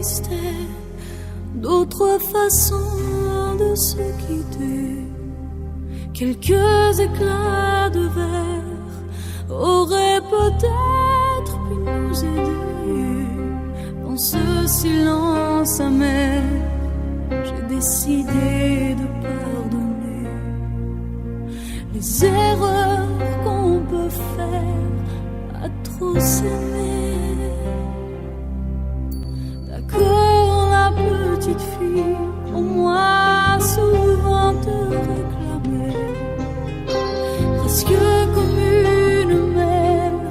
existait d'autres façons de se quitter. Quelques éclats de verre auraient peut-être pu nous aider. Dans ce silence amer, j'ai décidé de pardonner les erreurs qu'on peut faire à trop s'aimer. D'accord, la petite fille, pour moi souvent te réclamait, presque comme une mère,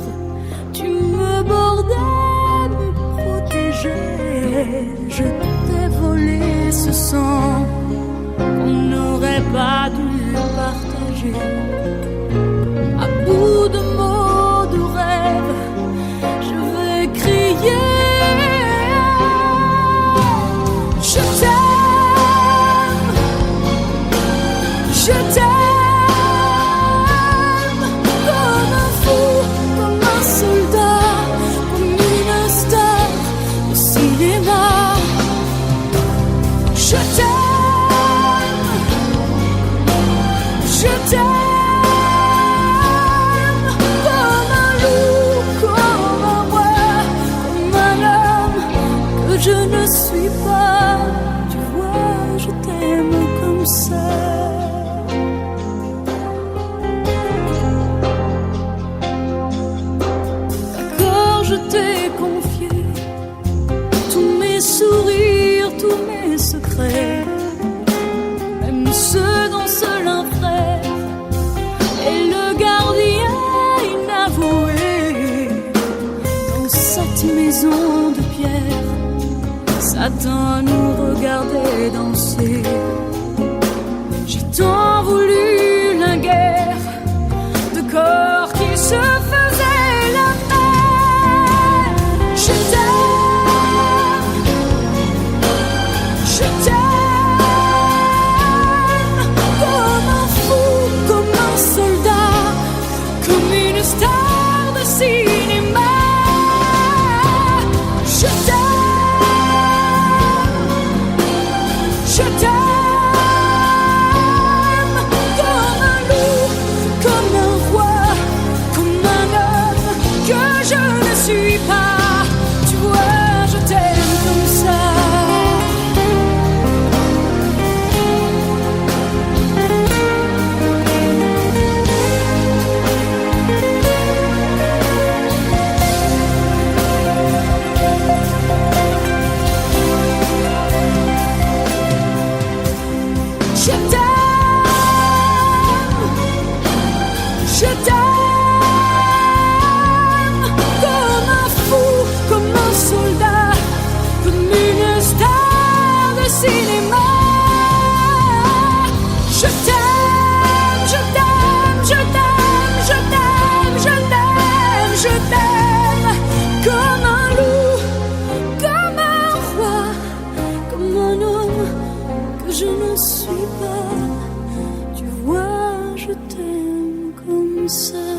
tu me bordais, me protégeais. Je t'ai volé ce sang qu'on n'aurait pas dû partager. À bout de mots, de rêves, je vais crier. Je t'aime, je t'aime, comme un fou, comme un soldat, comme une star de cinéma. Je t'aime, je t'aime, comme un loup, comme un roi, comme un homme que je ne suis pas. Tu vois, je t'aime comme ça. D'accord, je t'ai confié tous mes sourires, tous mes secrets, même ceux dont seul un frère est le gardien inavoué. Dans cette maison de pierre, Satan nous regardait danser. J'ai tant voulu la guerre de corps qui se faisaient la paix. Je t'aime, je t'aime, comme un fou, comme un soldat, comme une star de cinéma. Je t'aime, je t'aime, comme un loup, comme un roi, comme un homme que je ne suis pas. Tu vois, je t'aime comme ça. Je t'aime, je t'aime, comme un fou, comme un soldat, comme une star de cinéma. Je t'aime, je t'aime, je t'aime, je t'aime, je t'aime, je t'aime, comme un loup, comme un roi, comme un homme que je ne suis pas. Tu vois, je t'aime comme ça.